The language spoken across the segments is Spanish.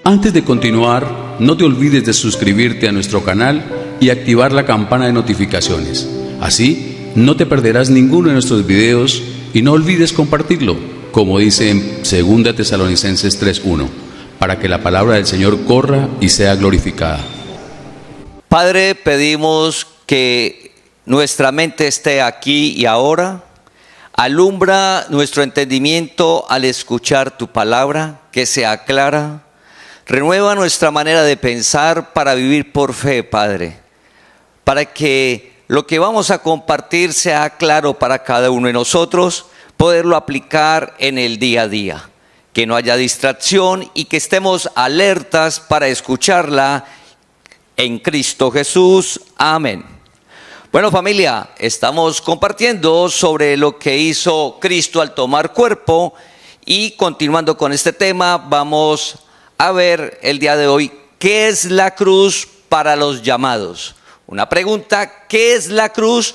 Antes de continuar, no te olvides de suscribirte a nuestro canal y activar la campana de notificaciones. Así, no te perderás ninguno de nuestros videos y no olvides compartirlo, como dice en 2 Tesalonicenses 3:1, para que la palabra del Señor corra y sea glorificada. Padre, pedimos que nuestra mente esté aquí y ahora. Alumbra nuestro entendimiento al escuchar tu palabra, que sea clara. Renueva nuestra manera de pensar para vivir por fe, Padre, para que lo que vamos a compartir sea claro para cada uno de nosotros, poderlo aplicar en el día a día, que no haya distracción y que estemos alertas para escucharla en Cristo Jesús. Amén. Bueno, familia, estamos compartiendo sobre lo que hizo Cristo al tomar cuerpo y continuando con este tema, vamos a ver el día de hoy qué es la cruz para los llamados. Una pregunta: ¿qué es la cruz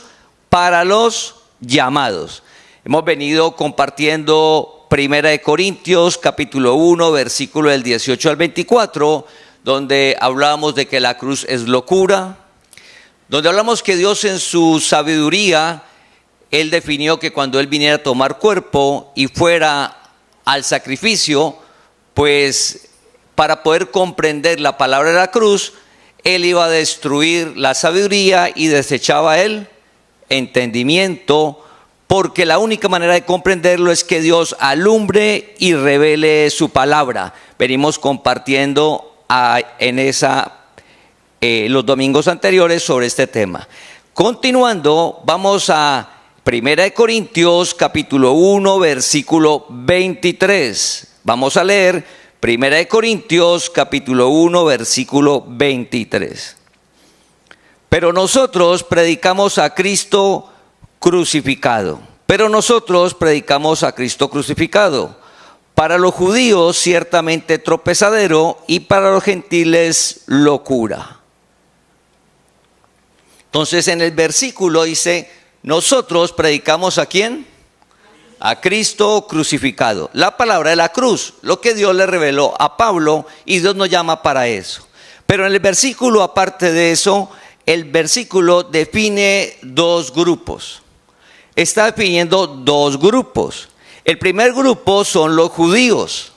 para los llamados? Hemos venido compartiendo 1 Corintios capítulo 1, versículo del 18 al 24, donde hablamos de que la cruz es locura, donde hablamos que Dios en su sabiduría, Él definió que cuando Él viniera a tomar cuerpo y fuera al sacrificio, pues para poder comprender la palabra de la cruz, Él iba a destruir la sabiduría y desechaba el entendimiento, porque la única manera de comprenderlo es que Dios alumbre y revele su palabra. Venimos compartiendo los domingos anteriores sobre este tema. Continuando, vamos a 1 Corintios capítulo 1, versículo 23. Vamos a leer 1 Corintios capítulo 1, versículo 23. Pero nosotros predicamos a Cristo crucificado. Para los judíos ciertamente tropezadero y para los gentiles locura. Entonces en el versículo dice, nosotros predicamos ¿a quién? A Cristo crucificado. La palabra de la cruz, lo que Dios le reveló a Pablo, y Dios nos llama para eso. Pero en el versículo, aparte de eso, el versículo define dos grupos. Está definiendo dos grupos. El primer grupo son los judíos.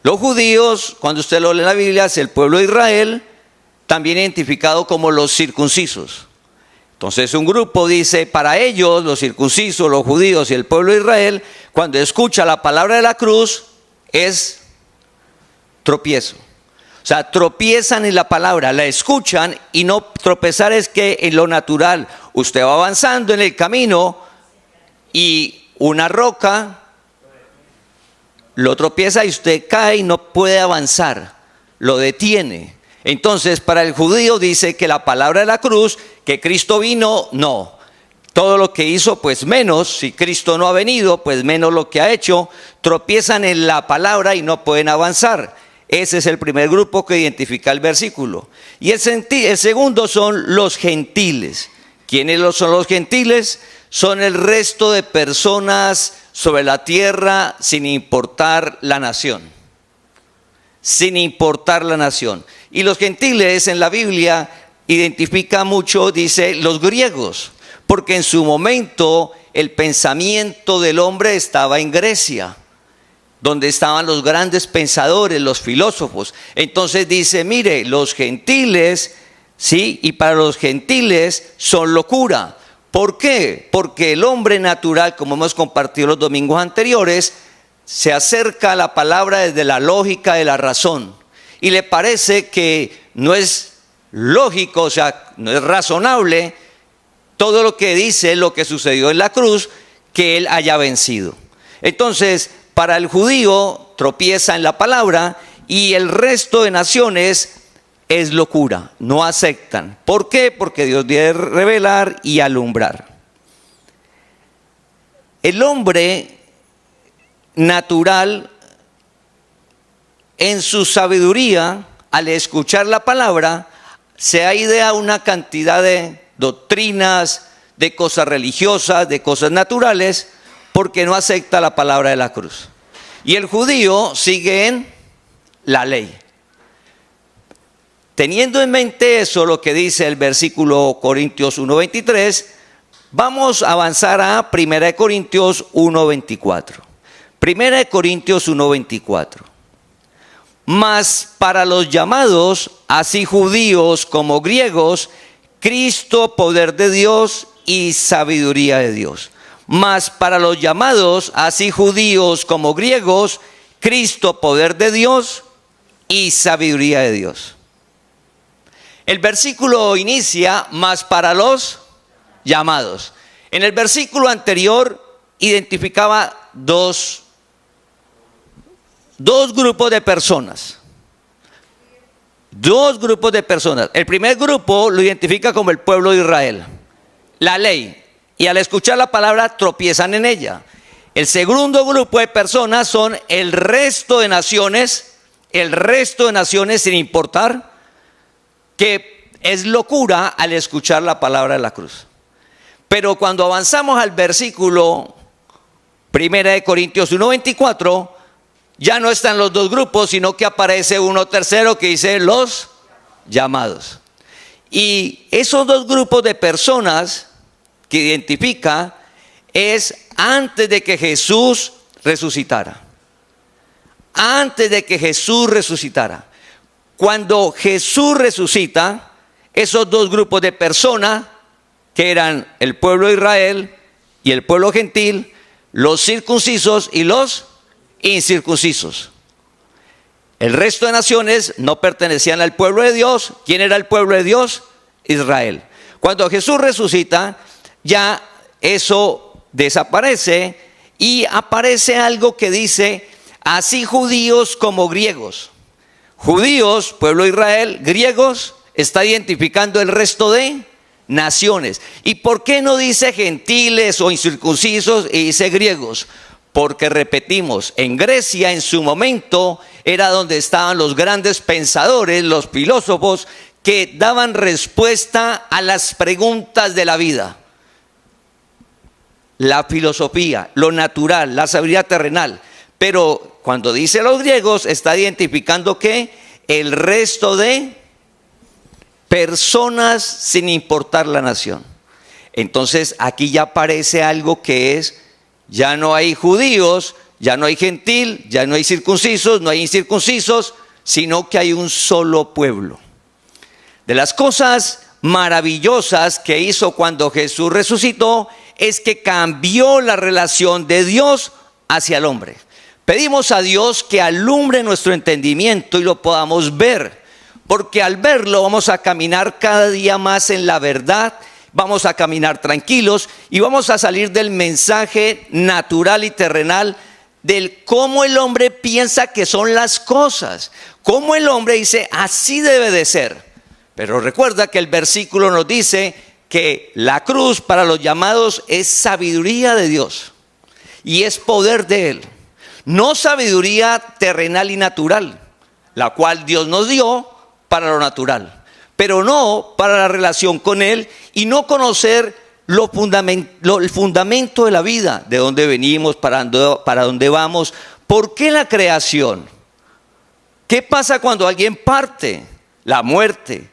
Los judíos, cuando usted lo lee en la Biblia, es el pueblo de Israel, también identificado como los circuncisos. Entonces un grupo dice, para ellos, los circuncisos, los judíos y el pueblo de Israel, cuando escucha la palabra de la cruz, es tropiezo. O sea, tropiezan en la palabra, la escuchan, y no tropezar es que en lo natural, usted va avanzando en el camino y una roca lo tropieza y usted cae y no puede avanzar, lo detiene. Entonces para el judío dice que la palabra de la cruz, que Cristo vino, no. Todo lo que hizo, pues menos. Si Cristo no ha venido, pues menos lo que ha hecho. Tropiezan en la palabra y no pueden avanzar. Ese es el primer grupo que identifica el versículo. Y el segundo son los gentiles. ¿Quiénes son los gentiles? Son el resto de personas sobre la tierra sin importar la nación. Sin importar la nación. Y los gentiles en la Biblia identifica mucho, dice, los griegos, porque en su momento el pensamiento del hombre estaba en Grecia, donde estaban los grandes pensadores, los filósofos. Entonces dice, mire, los gentiles, sí, y para los gentiles son locura. ¿Por qué? Porque el hombre natural, como hemos compartido los domingos anteriores, se acerca a la palabra desde la lógica de la razón y le parece que no es lógico, o sea, no es razonable todo lo que dice lo que sucedió en la cruz, que él haya vencido. Entonces, para el judío tropieza en la palabra y el resto de naciones es locura, no aceptan. ¿Por qué? Porque Dios debe revelar y alumbrar. El hombre natural, en su sabiduría, al escuchar la palabra, se ha ideado una cantidad de doctrinas, de cosas religiosas, de cosas naturales, porque no acepta la palabra de la cruz. Y el judío sigue en la ley. Teniendo en mente eso, lo que dice el versículo Corintios 1:23, vamos a avanzar a 1 Corintios 1:24. 1 Corintios 1:24. Mas para los llamados, así judíos como griegos, Cristo, poder de Dios y sabiduría de Dios. Mas para los llamados, así judíos como griegos, Cristo, poder de Dios y sabiduría de Dios. El versículo inicia, mas para los llamados. En el versículo anterior identificaba dos grupos de personas. Dos grupos de personas. El primer grupo lo identifica como el pueblo de Israel, la ley, y al escuchar la palabra tropiezan en ella. El segundo grupo de personas son el resto de naciones sin importar, que es locura al escuchar la palabra de la cruz. Pero cuando avanzamos al versículo 1 Corintios 1:24, ya no están los dos grupos, sino que aparece uno tercero que dice los llamados. Y esos dos grupos de personas que identifica es antes de que Jesús resucitara. Antes de que Jesús resucitara. Cuando Jesús resucita, esos dos grupos de personas, que eran el pueblo de Israel y el pueblo gentil, los circuncisos y los incircuncisos. El resto de naciones no pertenecían al pueblo de Dios. ¿Quién era el pueblo de Dios? Israel. Cuando Jesús resucita, ya eso desaparece y aparece algo que dice, así judíos como griegos. Judíos, pueblo de Israel, griegos, está identificando el resto de naciones. ¿Y por qué no dice gentiles o incircuncisos y dice griegos? Porque repetimos, en Grecia en su momento era donde estaban los grandes pensadores, los filósofos que daban respuesta a las preguntas de la vida. La filosofía, lo natural, la sabiduría terrenal. Pero cuando dice los griegos, está identificando que el resto de personas sin importar la nación. Entonces aquí ya aparece algo que es, ya no hay judíos, ya no hay gentil, ya no hay circuncisos, no hay incircuncisos, sino que hay un solo pueblo. De las cosas maravillosas que hizo cuando Jesús resucitó es que cambió la relación de Dios hacia el hombre. Pedimos a Dios que alumbre nuestro entendimiento y lo podamos ver, porque al verlo vamos a caminar cada día más en la verdad, vamos a caminar tranquilos y vamos a salir del mensaje natural y terrenal del cómo el hombre piensa que son las cosas, cómo el hombre dice así debe de ser. Pero recuerda que el versículo nos dice que la cruz para los llamados es sabiduría de Dios y es poder de Él. No sabiduría terrenal y natural, la cual Dios nos dio para lo natural, pero no para la relación con Él y no conocer el fundamento de la vida, de dónde venimos, para dónde vamos, por qué la creación, qué pasa cuando alguien parte, la muerte,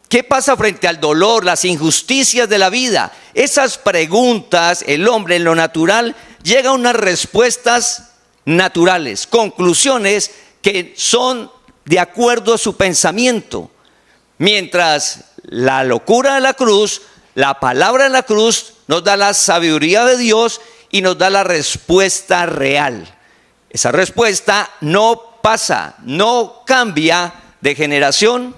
qué pasa frente al dolor, las injusticias de la vida. Esas preguntas, el hombre en lo natural llega a unas respuestas naturales, conclusiones que son de acuerdo a su pensamiento, mientras la locura de la cruz, la palabra de la cruz nos da la sabiduría de Dios y nos da la respuesta real. Esa respuesta no pasa, no cambia de generación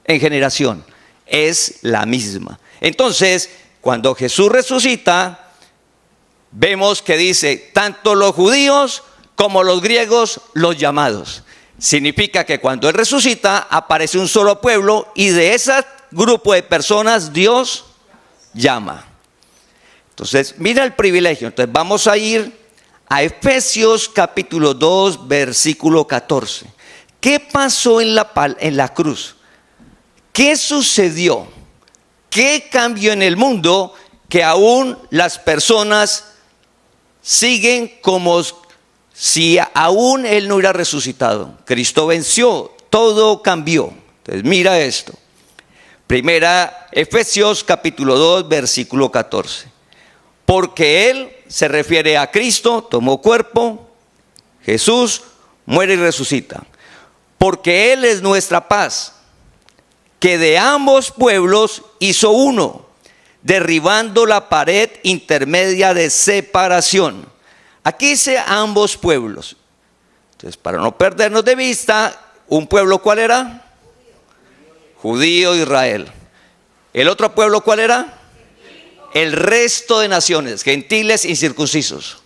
en generación, es la misma. Entonces, cuando Jesús resucita, vemos que dice, tanto los judíos como los griegos, los llamados. Significa que cuando Él resucita, aparece un solo pueblo y de ese grupo de personas Dios llama. Entonces, mira el privilegio. Entonces, vamos a ir a Efesios capítulo 2, versículo 14. ¿Qué pasó en la cruz? ¿Qué sucedió? ¿Qué cambió en el mundo? Que aún las personas siguen como si aún Él no hubiera resucitado. Cristo venció, todo cambió. Entonces mira esto. Primera Efesios capítulo 2, versículo 14. Porque Él, se refiere a Cristo, tomó cuerpo, Jesús muere y resucita. Porque Él es nuestra paz, que de ambos pueblos hizo uno, derribando la pared intermedia de separación. Aquí dice ambos pueblos. Entonces, para no perdernos de vista, ¿un pueblo cuál era? Judío, Israel. ¿El otro pueblo cuál era? El resto de naciones, gentiles incircuncisos.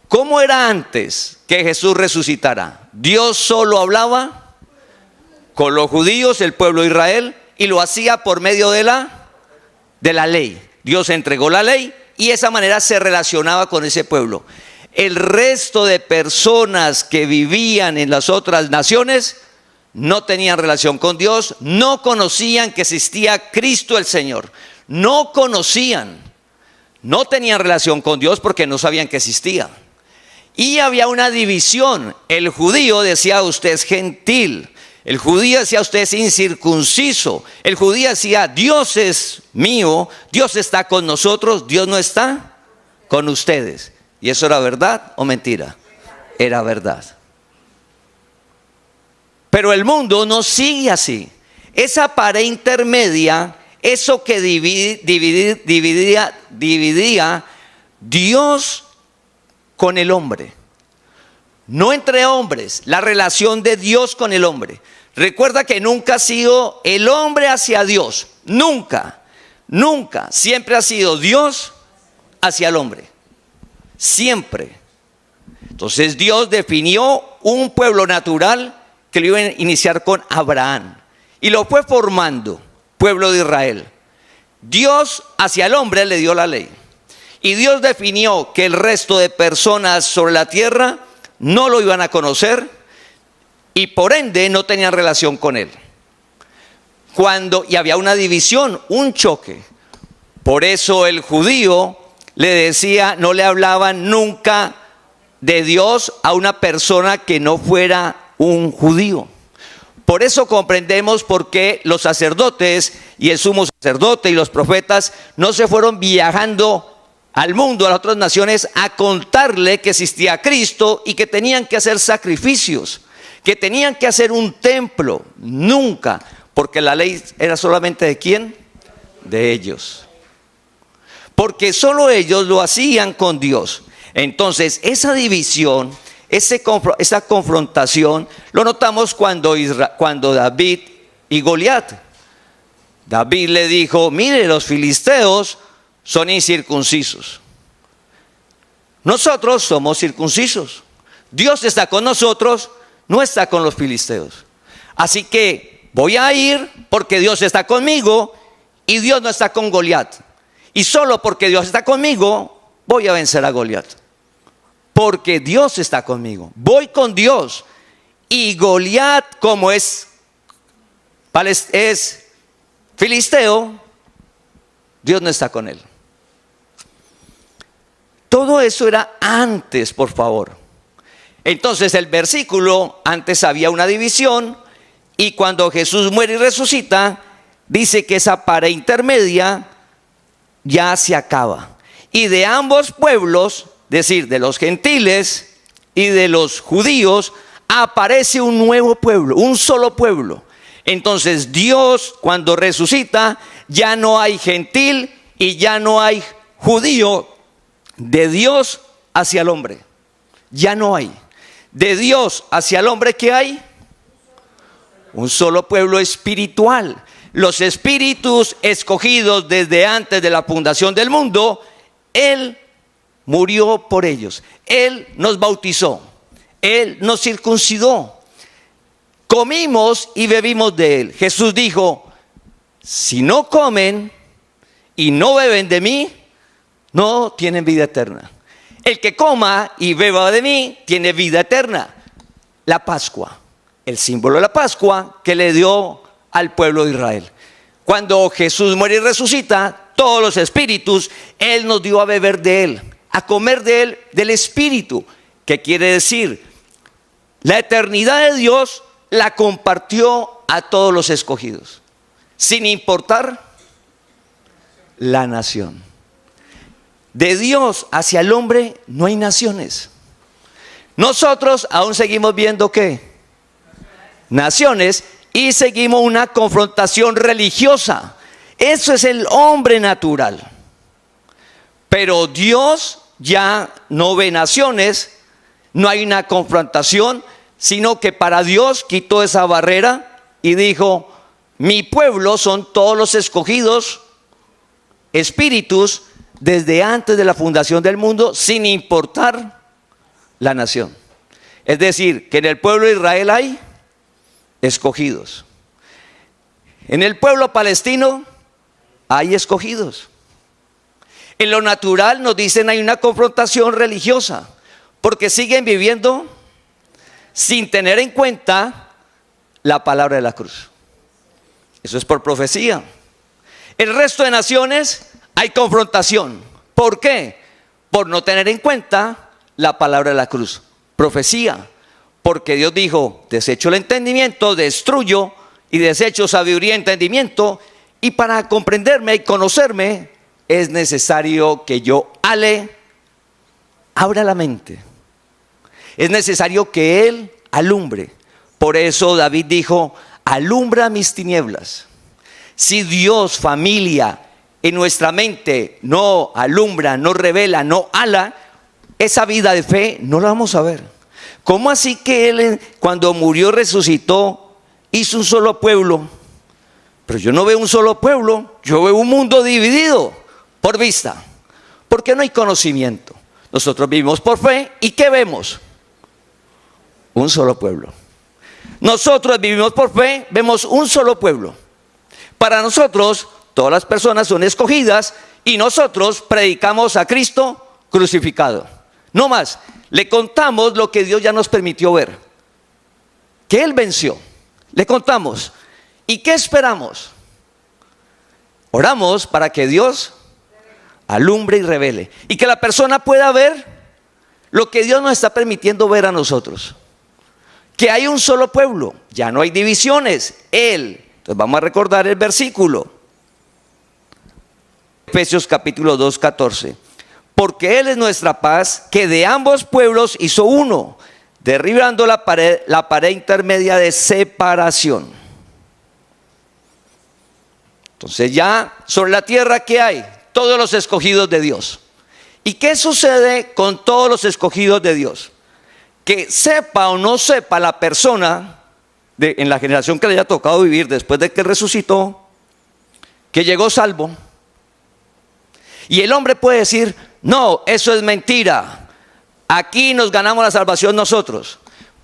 ¿Cómo era antes que Jesús resucitara? Dios solo hablaba con los judíos, el pueblo de Israel, y lo hacía por medio de la ley. Dios entregó la ley y de esa manera se relacionaba con ese pueblo. El resto de personas que vivían en las otras naciones no tenían relación con Dios, no conocían que existía Cristo el Señor, no conocían, no tenían relación con Dios porque no sabían que existía. Y había una división. El judío decía: usted es gentil. El judío decía: usted es incircunciso. El judío decía: Dios es mío, Dios está con nosotros, Dios no está con ustedes. ¿Y eso era verdad o mentira? Era verdad. Pero el mundo no sigue así. Esa pared intermedia, eso que dividía Dios con el hombre. No entre hombres, la relación de Dios con el hombre. Recuerda que nunca ha sido el hombre hacia Dios. Nunca, nunca. Siempre ha sido Dios hacia el hombre. Siempre. Entonces Dios definió un pueblo natural que lo iba a iniciar con Abraham. Y lo fue formando, pueblo de Israel. Dios hacia el hombre le dio la ley. Y Dios definió que el resto de personas sobre la tierra no lo iban a conocer y por ende no tenían relación con Él. Y había una división, un choque. Por eso el judío le decía, no le hablaban nunca de Dios a una persona que no fuera un judío. Por eso comprendemos por qué los sacerdotes y el sumo sacerdote y los profetas no se fueron viajando al mundo, a las otras naciones, a contarle que existía Cristo y que tenían que hacer sacrificios, que tenían que hacer un templo. Nunca, porque la ley era solamente ¿de quién? De ellos. Porque solo ellos lo hacían con Dios. Entonces, esa división, esa confrontación, lo notamos cuando David y Goliat. David le dijo: mire, los filisteos son incircuncisos. Nosotros somos circuncisos. Dios está con nosotros, no está con los filisteos. Así que voy a ir porque Dios está conmigo y Dios no está con Goliat. Y solo porque Dios está conmigo, voy a vencer a Goliat. Porque Dios está conmigo. Voy con Dios. Y Goliat, como es filisteo, Dios no está con él. Todo eso era antes, por favor. Entonces el versículo, antes había una división, y cuando Jesús muere y resucita, dice que esa pared intermedia ya se acaba. Y de ambos pueblos, es decir, de los gentiles y de los judíos, aparece un nuevo pueblo, un solo pueblo. Entonces Dios, cuando resucita, ya no hay gentil y ya no hay judío. De Dios hacia el hombre ya no hay. De Dios hacia el hombre, ¿qué hay? Un solo pueblo espiritual. Los espíritus escogidos desde antes de la fundación del mundo, Él murió por ellos. Él nos bautizó. Él nos circuncidó. Comimos y bebimos de Él. Jesús dijo: si no comen y no beben de mí, no tienen vida eterna. El que coma y beba de mí tiene vida eterna. La Pascua, el símbolo de la Pascua que le dio al pueblo de Israel. Cuando Jesús muere y resucita, todos los espíritus, Él nos dio a beber de Él. a comer de él, del Espíritu. ¿Qué quiere decir? La eternidad de Dios la compartió a todos los escogidos, sin importar la nación. De Dios hacia el hombre no hay naciones. Nosotros aún seguimos viendo ¿qué? Naciones, y seguimos una confrontación religiosa. Eso es el hombre natural. Pero Dios ya no ve naciones, no hay una confrontación, sino que para Dios quitó esa barrera y dijo: mi pueblo son todos los escogidos espíritus desde antes de la fundación del mundo, sin importar la nación. Es decir, que en el pueblo de Israel hay escogidos. En el pueblo palestino hay escogidos. En lo natural nos dicen hay una confrontación religiosa, porque siguen viviendo sin tener en cuenta la palabra de la cruz. Eso es por profecía. El resto de naciones hay confrontación. ¿Por qué? Por no tener en cuenta la palabra de la cruz. Profecía. Porque Dios dijo: desecho el entendimiento, destruyo, y desecho sabiduría y entendimiento. Y para comprenderme y conocerme es necesario que yo abra la mente. Es necesario que Él alumbre. Por eso David dijo: alumbra mis tinieblas. Si Dios, familia, en nuestra mente no alumbra, no revela, no ala, esa vida de fe no la vamos a ver. ¿Cómo así que Él, cuando murió, resucitó, hizo un solo pueblo? Pero yo no veo un solo pueblo, yo veo un mundo dividido por vista, porque no hay conocimiento. Nosotros vivimos por fe, ¿y qué vemos? Un solo pueblo. Nosotros vivimos por fe, vemos un solo pueblo. Para nosotros, todas las personas son escogidas y nosotros predicamos a Cristo crucificado. No más, le contamos lo que Dios ya nos permitió ver, que Él venció. Le contamos. ¿Y qué esperamos? Oramos para que Dios alumbre y revele, y que la persona pueda ver lo que Dios nos está permitiendo ver a nosotros. Que hay un solo pueblo, ya no hay divisiones. Él. Entonces vamos a recordar el versículo. Efesios capítulo 2, 14. Porque Él es nuestra paz, que de ambos pueblos hizo uno, derribando la pared intermedia de separación. Entonces ya sobre la tierra, ¿qué hay? Todos los escogidos de Dios. ¿Y qué sucede con todos los escogidos de Dios? Que sepa o no sepa la persona en la generación que le haya tocado vivir después de que resucitó, que llegó salvo. Y el hombre puede decir: no, eso es mentira, aquí nos ganamos la salvación nosotros.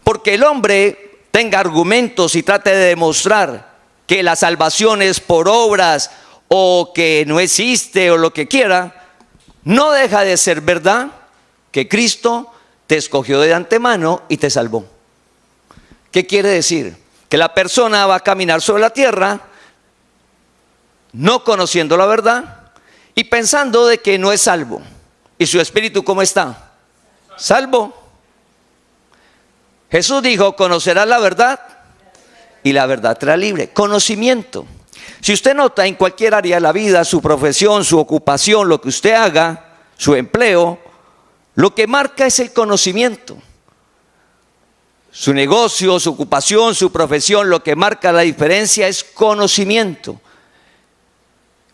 Porque el hombre tenga argumentos y trate de demostrar que la salvación es por obras, o que no existe, o lo que quiera, no deja de ser verdad que Cristo te escogió de antemano y te salvó. ¿Qué quiere decir? Que la persona va a caminar sobre la tierra no conociendo la verdad y pensando de que no es salvo. ¿Y su espíritu cómo está? Salvo. Jesús dijo: conocerás la verdad y la verdad te hará libre. Conocimiento. Si usted nota en cualquier área de la vida, su profesión, su ocupación, lo que usted haga, su empleo, lo que marca es el conocimiento. Su negocio, su ocupación, su profesión, lo que marca la diferencia es conocimiento.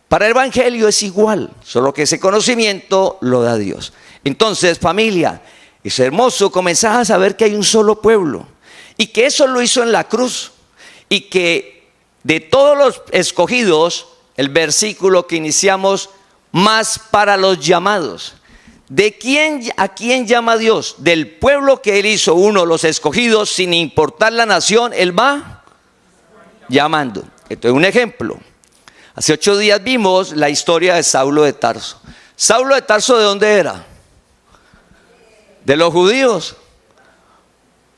Para el evangelio es igual, solo que ese conocimiento lo da Dios. Entonces, familia, es hermoso comenzar a saber que hay un solo pueblo y que eso lo hizo en la cruz, y que de todos los escogidos, el versículo que iniciamos, más para los llamados. ¿A quién llama Dios? Del pueblo que Él hizo uno, los escogidos, sin importar la nación, Él va llamando. Esto es un ejemplo. Hace 8 días vimos la historia de Saulo de Tarso. ¿Saulo de Tarso de dónde era? De los judíos.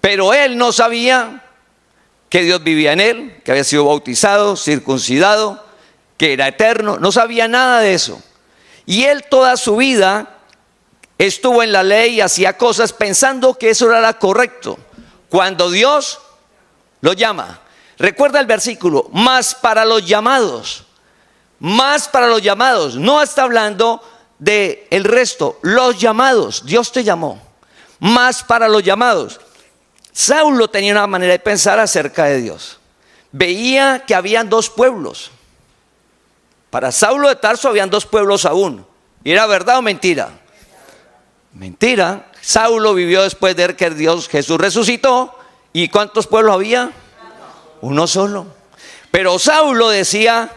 Pero él no sabía que Dios vivía en él, que había sido bautizado, circuncidado, que era eterno. No sabía nada de eso. Y él toda su vida estuvo en la ley y hacía cosas pensando que eso era correcto. Cuando Dios lo llama, recuerda el versículo, más para los llamados, no está hablando de el resto, los llamados, Dios te llamó, más para los llamados. Saulo tenía una manera de pensar acerca de Dios, veía que habían dos pueblos. Para Saulo de Tarso habían dos pueblos aún. ¿Y era verdad o mentira? Mentira. Saulo vivió después de que Jesús resucitó. ¿Y cuántos pueblos había? Uno solo. Pero Saulo decía,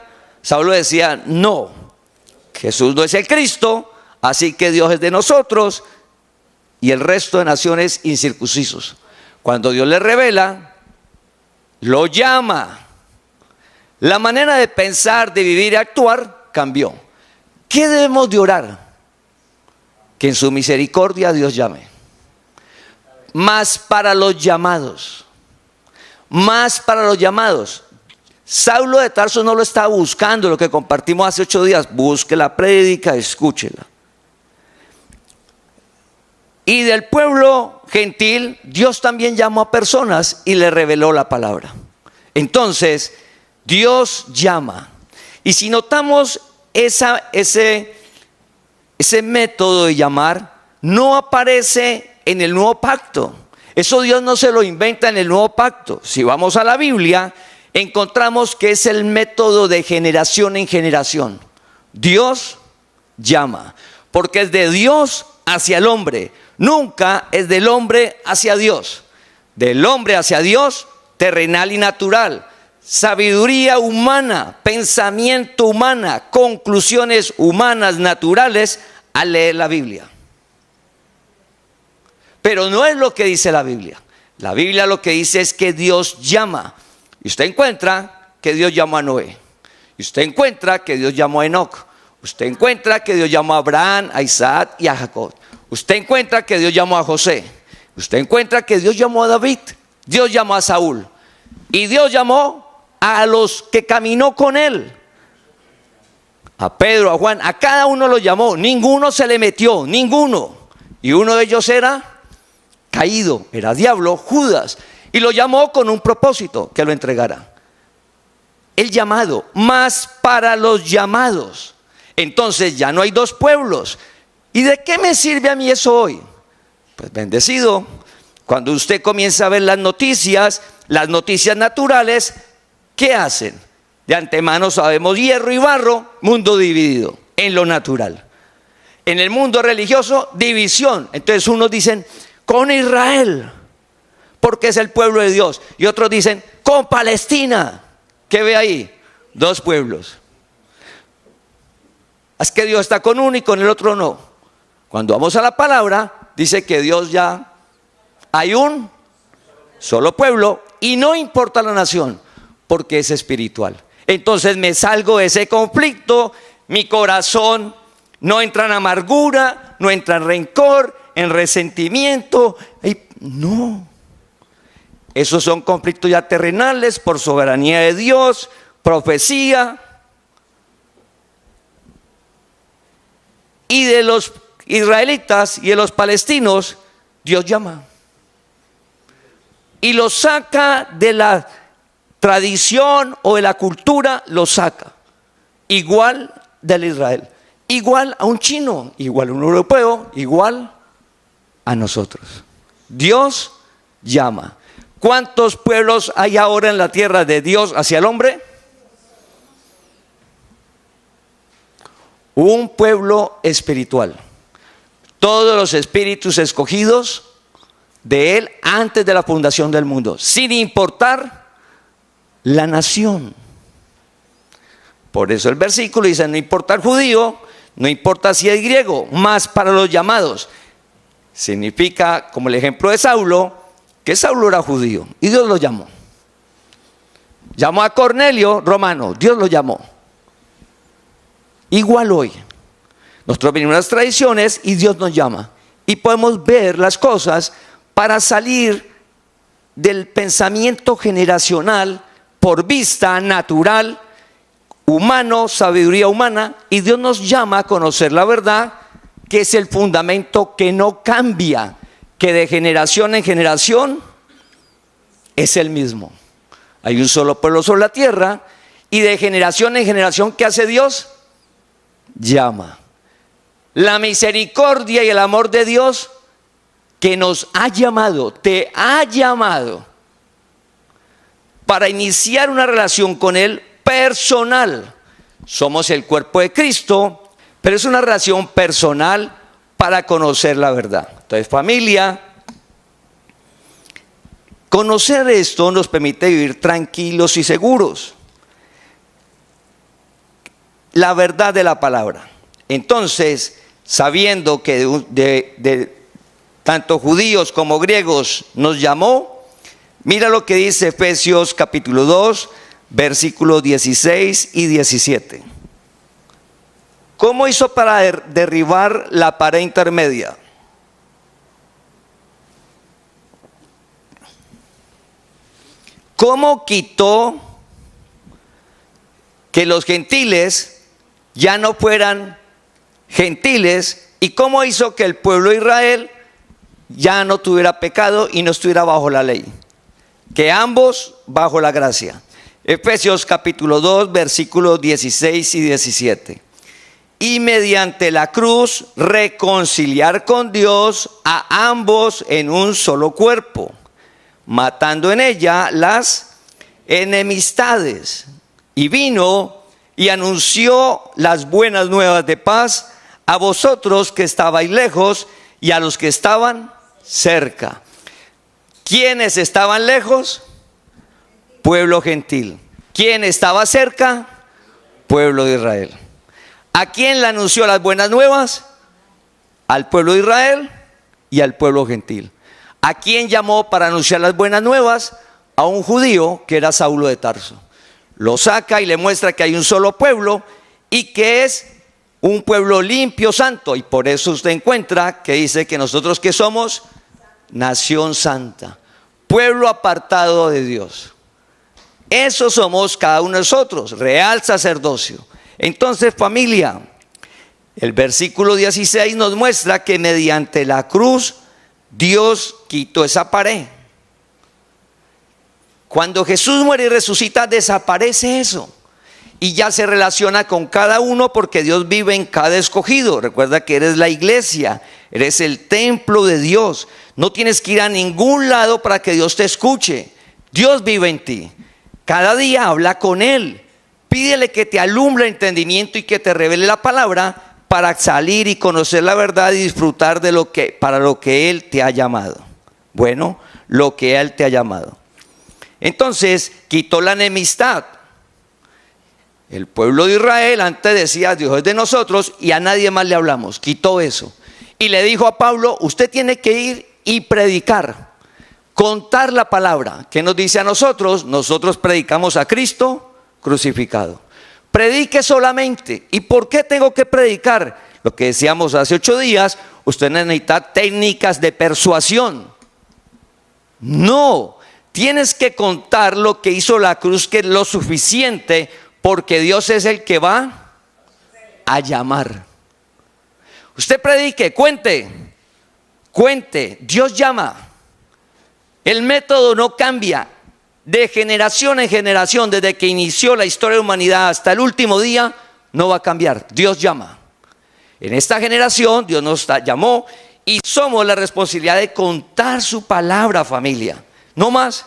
no, Jesús no es el Cristo, así que Dios es de nosotros y el resto de naciones incircuncisos. Cuando Dios le revela, lo llama. La manera de pensar, de vivir y actuar cambió. ¿Qué debemos de orar? Que en su misericordia Dios llame. Más para los llamados. Más para los llamados. Saulo de Tarso no lo estaba buscando, lo que compartimos hace 8 días. Busque la prédica, escúchela. Y del pueblo gentil, Dios también llamó a personas y le reveló la palabra. Entonces, Dios llama. Y si notamos ese método de llamar, no aparece en el nuevo pacto. Eso Dios no se lo inventa en el nuevo pacto. Si vamos a la Biblia, encontramos que es el método de generación en generación. Dios llama, porque es de Dios hacia el hombre, nunca es del hombre hacia Dios. Del hombre hacia Dios, terrenal y natural. Sabiduría humana, pensamiento humana, conclusiones humanas, naturales, al leer la Biblia. Pero no es lo que dice la Biblia. La Biblia lo que dice es que Dios llama. Y usted encuentra que Dios llamó a Noé. Y usted encuentra que Dios llamó a Enoc. Usted encuentra que Dios llamó a Abraham, a Isaac y a Jacob. Usted encuentra que Dios llamó a José. Usted encuentra que Dios llamó a David. Dios llamó a Saúl. Y Dios llamó a los que caminó con él. A Pedro, a Juan, a cada uno lo llamó. Ninguno se le metió, ninguno. Y uno de ellos era caído, era diablo, Judas. Y lo llamó con un propósito, que lo entregara. El llamado, más para los llamados. Entonces ya no hay dos pueblos. ¿Y de qué me sirve a mí eso hoy? Pues bendecido. Cuando usted comienza a ver las noticias naturales, ¿qué hacen? De antemano sabemos hierro y barro, mundo dividido en lo natural. En el mundo religioso, división. Entonces unos dicen, con Israel, porque es el pueblo de Dios. Y otros dicen, con Palestina. ¿Qué ve ahí? Dos pueblos. Es que Dios está con uno y con el otro no. Cuando vamos a la palabra, dice que Dios ya hay un solo pueblo y no importa la nación, porque es espiritual. Entonces me salgo de ese conflicto, mi corazón no entra en amargura, no entra en rencor, en resentimiento. No. Esos son conflictos ya terrenales por soberanía de Dios, profecía. Y de los israelitas y de los palestinos, Dios llama. Y los saca de la tradición o de la cultura, los saca. Igual del Israel. Igual a un chino, igual a un europeo, igual a nosotros. Dios llama. ¿Cuántos pueblos hay ahora en la tierra de Dios hacia el hombre? Un pueblo espiritual. Todos los espíritus escogidos de Él antes de la fundación del mundo, sin importar la nación. Por eso el versículo dice, no importa el judío, no importa si es griego, más para los llamados. Significa, como el ejemplo de Saulo, que Saulo era judío y Dios lo llamó. Llamó a Cornelio, romano, Dios lo llamó. Igual hoy, nosotros venimos a las tradiciones y Dios nos llama. Y podemos ver las cosas para salir del pensamiento generacional por vista natural, humano, sabiduría humana. Y Dios nos llama a conocer la verdad, que es el fundamento que no cambia, que de generación en generación es el mismo. Hay un solo pueblo sobre la tierra y de generación en generación, ¿qué hace Dios? Llama. La misericordia y el amor de Dios que nos ha llamado, te ha llamado para iniciar una relación con Él personal. Somos el cuerpo de Cristo, pero es una relación personal para conocer la verdad. Entonces, familia, conocer esto nos permite vivir tranquilos y seguros. La verdad de la palabra. Entonces, sabiendo que de tanto judíos como griegos nos llamó, mira lo que dice Efesios capítulo 2, versículos 16 y 17. ¿Cómo hizo para derribar la pared intermedia? ¿Cómo quitó que los gentiles ya no fueran gentiles? ¿Y cómo hizo que el pueblo de Israel ya no tuviera pecado y no estuviera bajo la ley? Que ambos bajo la gracia. Efesios capítulo 2, versículos 16 y 17. Y mediante la cruz reconciliar con Dios a ambos en un solo cuerpo, matando en ella las enemistades. Y vino y anunció las buenas nuevas de paz a vosotros que estabais lejos y a los que estaban cerca. ¿Quiénes estaban lejos? Pueblo gentil. ¿Quién estaba cerca? Pueblo de Israel. ¿A quién le anunció las buenas nuevas? Al pueblo de Israel y al pueblo gentil. ¿A quién llamó para anunciar las buenas nuevas? A un judío que era Saulo de Tarso. Lo saca y le muestra que hay un solo pueblo y que es un pueblo limpio, santo. Y por eso usted encuentra que dice que nosotros que somos nación santa, pueblo apartado de Dios. Eso somos cada uno de nosotros, real sacerdocio. Entonces, familia, el versículo 16 nos muestra que mediante la cruz Dios quitó esa pared. Cuando Jesús muere y resucita, desaparece eso. Y ya se relaciona con cada uno porque Dios vive en cada escogido. Recuerda que eres la iglesia, eres el templo de Dios. No tienes que ir a ningún lado para que Dios te escuche. Dios vive en ti. Cada día habla con Él. Pídele que te alumbre el entendimiento y que te revele la palabra para salir y conocer la verdad y disfrutar de para lo que Él te ha llamado. Bueno, lo que Él te ha llamado. Entonces, quitó la enemistad. El pueblo de Israel antes decía, Dios es de nosotros y a nadie más le hablamos. Quitó eso. Y le dijo a Pablo, usted tiene que ir y predicar, contar la palabra. ¿Qué nos dice a nosotros? Nosotros predicamos a Cristo crucificado. Predique solamente. ¿Y por qué tengo que predicar? Lo que decíamos hace 8 días, usted necesita técnicas de persuasión. No, tienes que contar lo que hizo la cruz, que es lo suficiente, porque Dios es el que va a llamar. Usted predique, cuente, Dios llama. El método no cambia. De generación en generación, desde que inició la historia de la humanidad hasta el último día, no va a cambiar. Dios llama. En esta generación Dios nos llamó y somos la responsabilidad de contar su palabra, familia. No más,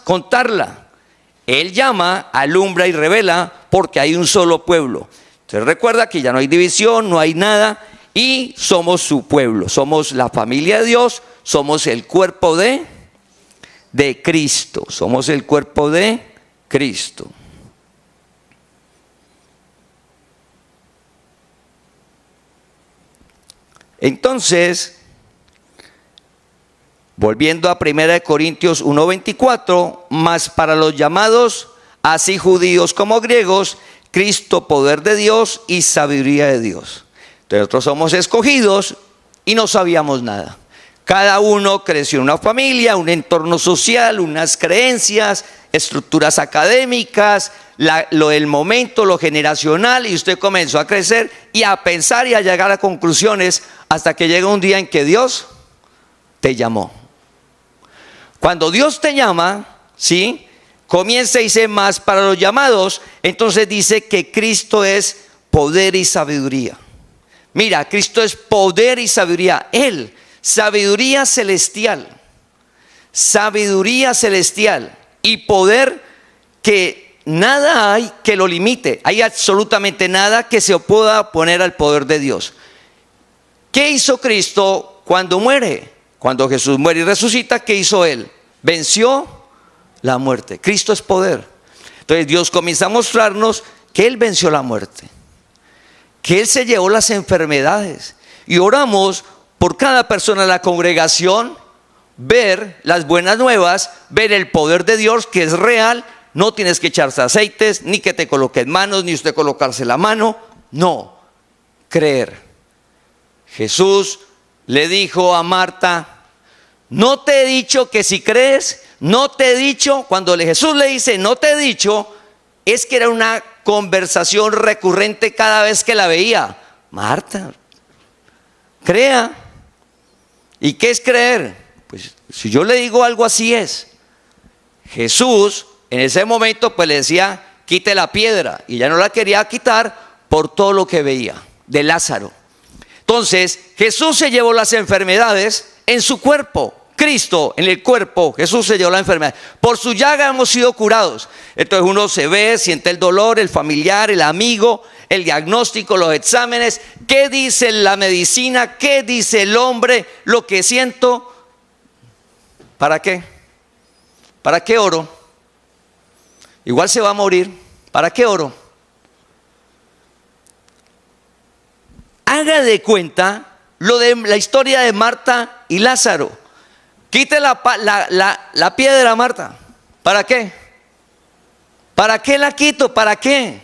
contarla. Él llama, alumbra y revela porque hay un solo pueblo. Entonces recuerda que ya no hay división, no hay nada y somos su pueblo. Somos la familia de Dios, somos el cuerpo de Cristo. Somos el cuerpo de Cristo. Entonces, volviendo a 1 Corintios 1:24, mas para los llamados, así judíos como griegos, Cristo poder de Dios y sabiduría de Dios. Entonces nosotros somos escogidos y no sabíamos nada. Cada uno creció en una familia, un entorno social, unas creencias, estructuras académicas, lo del momento, lo generacional, y usted comenzó a crecer y a pensar y a llegar a conclusiones hasta que llega un día en que Dios te llamó. Cuando Dios te llama, ¿sí?, comienza y dice más para los llamados, entonces dice que Cristo es poder y sabiduría. Mira, Cristo es poder y sabiduría. Él, sabiduría celestial y poder que nada hay que lo limite. Hay absolutamente nada que se pueda oponer al poder de Dios. ¿Qué hizo Cristo cuando muere? Cuando Jesús muere y resucita, ¿qué hizo Él? Venció la muerte. Cristo es poder. Entonces Dios comienza a mostrarnos que Él venció la muerte, que Él se llevó las enfermedades, y oramos por cada persona de la congregación, ver las buenas nuevas, ver el poder de Dios que es real. No tienes que echarse aceites, ni que te coloquen manos, ni usted colocarse la mano. No, creer. Jesús le dijo a Marta: no te he dicho que si crees, no te he dicho. Cuando Jesús le dice no te he dicho, es que era una conversación recurrente cada vez que la veía. Marta, crea. ¿Y qué es creer? Pues si yo le digo algo, así es. Jesús en ese momento pues le decía: quite la piedra, y ya no la quería quitar por todo lo que veía de Lázaro. Entonces Jesús se llevó las enfermedades en su cuerpo. Cristo en el cuerpo, Jesús se llevó la enfermedad. Por su llaga hemos sido curados. Entonces uno se ve, siente el dolor, el familiar, el amigo, el diagnóstico, los exámenes. ¿Qué dice la medicina? ¿Qué dice el hombre? Lo que siento. ¿Para qué? ¿Para qué oro? Igual se va a morir. ¿Para qué oro? Haga de cuenta lo de la historia de Marta y Lázaro. Quite la piedra, Marta. ¿Para qué? ¿Para qué la quito? ¿Para qué?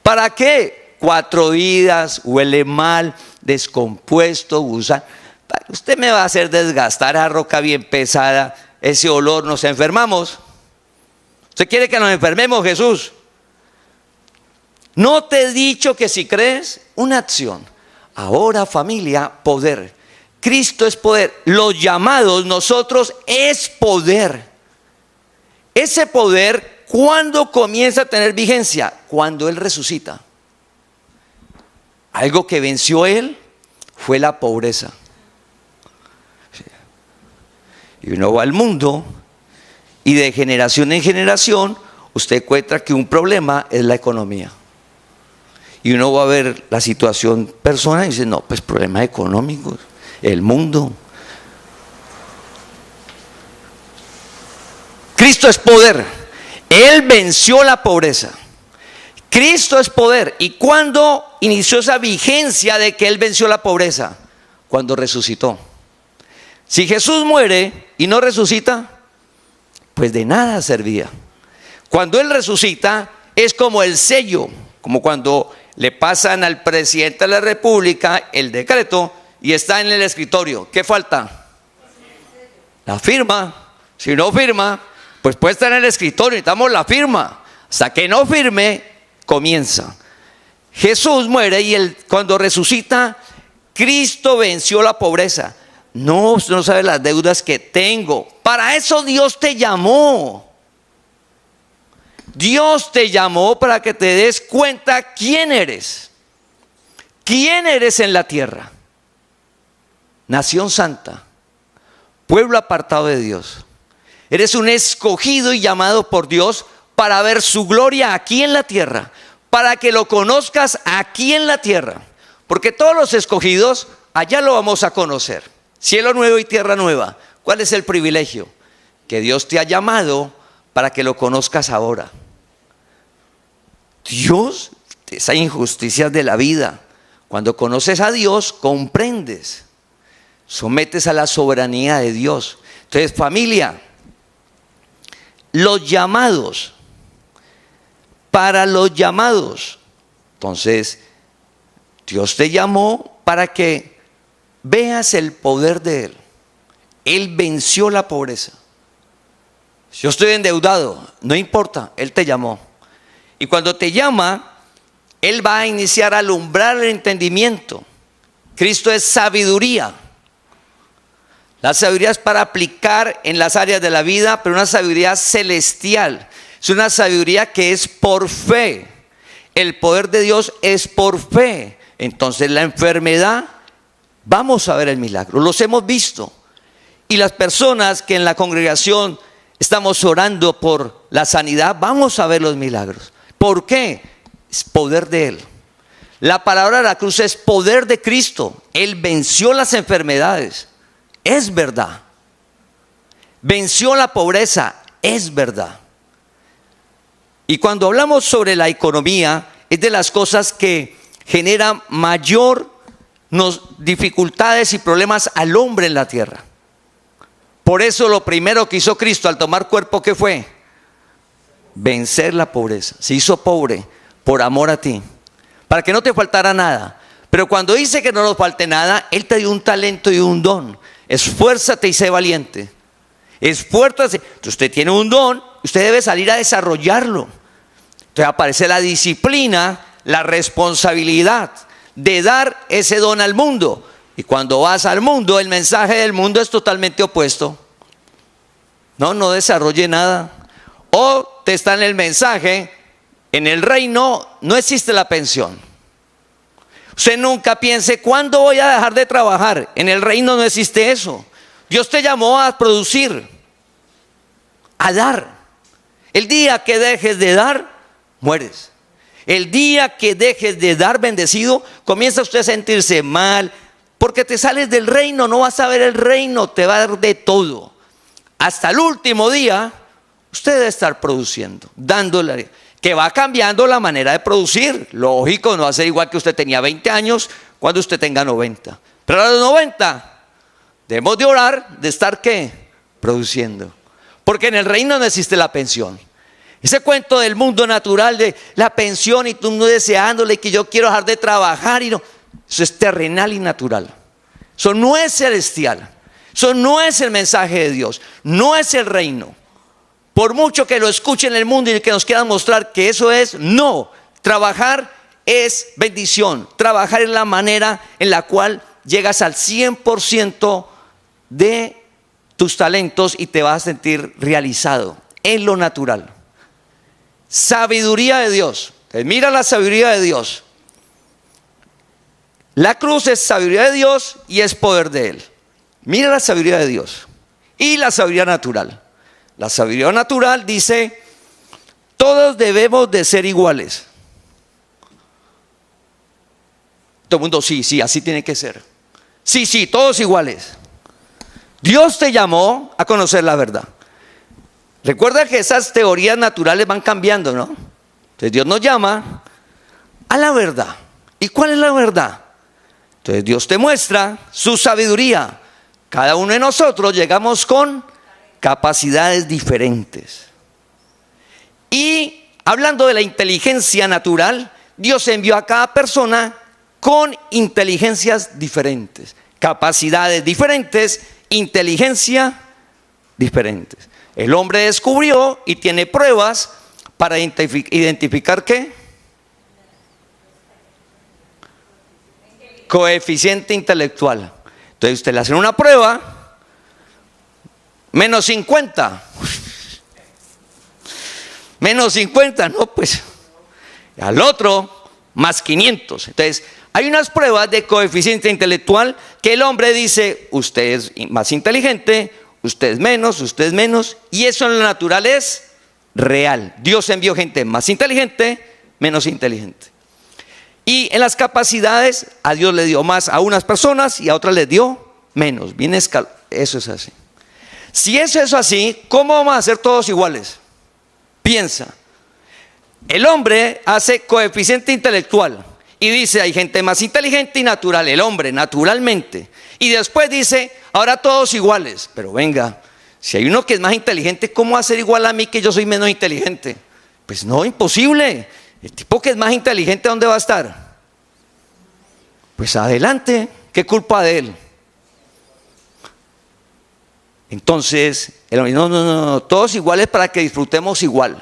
¿Para qué? 4 días, huele mal, descompuesto, gusano. Usted me va a hacer desgastar a roca bien pesada, ese olor, nos enfermamos. ¿Usted quiere que nos enfermemos, Jesús? No te he dicho que si crees, una acción. Ahora, familia, poder. Cristo es poder. Los llamados, nosotros, es poder. Ese poder, ¿cuándo comienza a tener vigencia? Cuando Él resucita. Algo que venció Él fue la pobreza. Y uno va al mundo y de generación en generación usted encuentra que un problema es la economía. Y uno va a ver la situación personal y dice: no, pues problemas económicos, el mundo. Cristo es poder. Él venció la pobreza. Cristo es poder. ¿Y cuándo inició esa vigencia de que Él venció la pobreza? Cuando resucitó. Si Jesús muere y no resucita, pues de nada servía. Cuando Él resucita es como el sello, como cuando le pasan al presidente de la República el decreto y está en el escritorio. ¿Qué falta? La firma. Si no firma, pues puede estar en el escritorio, necesitamos la firma. Hasta que no firme, comienza. Jesús muere y cuando resucita, Cristo venció la pobreza. No, usted no sabe las deudas que tengo. Para eso Dios te llamó. Dios te llamó para que te des cuenta quién eres. ¿Quién eres en la tierra? Nación santa, pueblo apartado de Dios. Eres un escogido y llamado por Dios para ver su gloria aquí en la tierra, para que lo conozcas aquí en la tierra. Porque todos los escogidos allá lo vamos a conocer. Cielo nuevo y tierra nueva. ¿Cuál es el privilegio? Que Dios te ha llamado para que lo conozcas ahora. Dios, esas injusticias de la vida, cuando conoces a Dios, comprendes, sometes a la soberanía de Dios. Entonces, familia, los llamados, para los llamados. Entonces, Dios te llamó para que veas el poder de Él. Él venció la pobreza. Yo estoy endeudado, no importa, Él te llamó. Y cuando te llama, Él va a iniciar a alumbrar el entendimiento. Cristo es sabiduría. La sabiduría es para aplicar en las áreas de la vida, pero una sabiduría celestial. Es una sabiduría que es por fe. El poder de Dios es por fe. Entonces la enfermedad, vamos a ver el milagro. Los hemos visto. Y las personas que en la congregación estamos orando por la sanidad, vamos a ver los milagros. ¿Por qué? Es poder de Él. La palabra de la cruz es poder de Cristo. Él venció las enfermedades. Es verdad. Venció la pobreza. Es verdad. Y cuando hablamos sobre la economía, es de las cosas que generan mayor dificultades y problemas al hombre en la tierra. Por eso lo primero que hizo Cristo al tomar cuerpo, ¿qué fue? Vencer la pobreza. Se hizo pobre por amor a ti, para que no te faltara nada. Pero cuando dice que no nos falte nada, Él te dio un talento y un don. Esfuérzate y sé valiente. Esfuérzate. Entonces usted tiene un don, usted debe salir a desarrollarlo. Entonces aparece la disciplina, la responsabilidad de dar ese don al mundo. Y cuando vas al mundo, el mensaje del mundo es totalmente opuesto. No desarrolle nada. O te está en el mensaje, en el reino no existe la pensión. Usted nunca piense, ¿cuándo voy a dejar de trabajar? En el reino no existe eso. Dios te llamó a producir, a dar. El día que dejes de dar, mueres. El día que dejes de dar bendecido, comienza usted a sentirse mal, porque te sales del reino, no vas a ver el reino, te va a dar de todo. Hasta el último día, usted debe estar produciendo, dándole, que va cambiando la manera de producir. Lógico, no va a ser igual que usted tenía 20 años cuando usted tenga 90. Pero a los 90, debemos de orar de estar, ¿qué? Produciendo. Porque en el reino no existe la pensión. Ese cuento del mundo natural de la pensión y tú no deseándole que yo quiero dejar de trabajar y no. Eso es terrenal y natural. Eso no es celestial. Eso no es el mensaje de Dios. No es el reino. Por mucho que lo escuchen en el mundo y que nos quieran mostrar que eso es, no. Trabajar es bendición. Trabajar es la manera en la cual llegas al 100% de tus talentos y te vas a sentir realizado en lo natural. Sabiduría de Dios. Mira la sabiduría de Dios. La cruz es sabiduría de Dios y es poder de Él. Mira la sabiduría de Dios y la sabiduría natural. La sabiduría natural dice, todos debemos de ser iguales. Todo el mundo, sí, así tiene que ser. Sí, todos iguales. Dios te llamó a conocer la verdad. Recuerda que esas teorías naturales van cambiando, ¿no? Entonces Dios nos llama a la verdad. ¿Y cuál es la verdad? Entonces Dios te muestra su sabiduría. Cada uno de nosotros llegamos con capacidades diferentes. Y hablando de la inteligencia natural, Dios envió a cada persona con inteligencias diferentes, capacidades diferentes, inteligencia diferentes. El hombre descubrió y tiene pruebas para identificar ¿qué? Coeficiente intelectual. Entonces usted le hace una prueba, menos 50. Menos 50, no, pues. Al otro, más 500. Entonces, hay unas pruebas de coeficiente intelectual que el hombre dice, usted es más inteligente, usted es menos, y eso en lo natural es real. Dios envió gente más inteligente, menos inteligente. Y en las capacidades, a Dios le dio más a unas personas y a otras les dio menos. Bien eso es así. Si eso es así, ¿cómo vamos a ser todos iguales? Piensa. El hombre hace coeficiente intelectual y dice, hay gente más inteligente y natural. El hombre, naturalmente. Y después dice, ahora todos iguales. Pero venga, si hay uno que es más inteligente, ¿cómo va a ser igual a mí que yo soy menos inteligente? Pues no, imposible. El tipo que es más inteligente, ¿dónde va a estar? Pues adelante, ¿qué culpa de él? Entonces, no, todos iguales para que disfrutemos igual.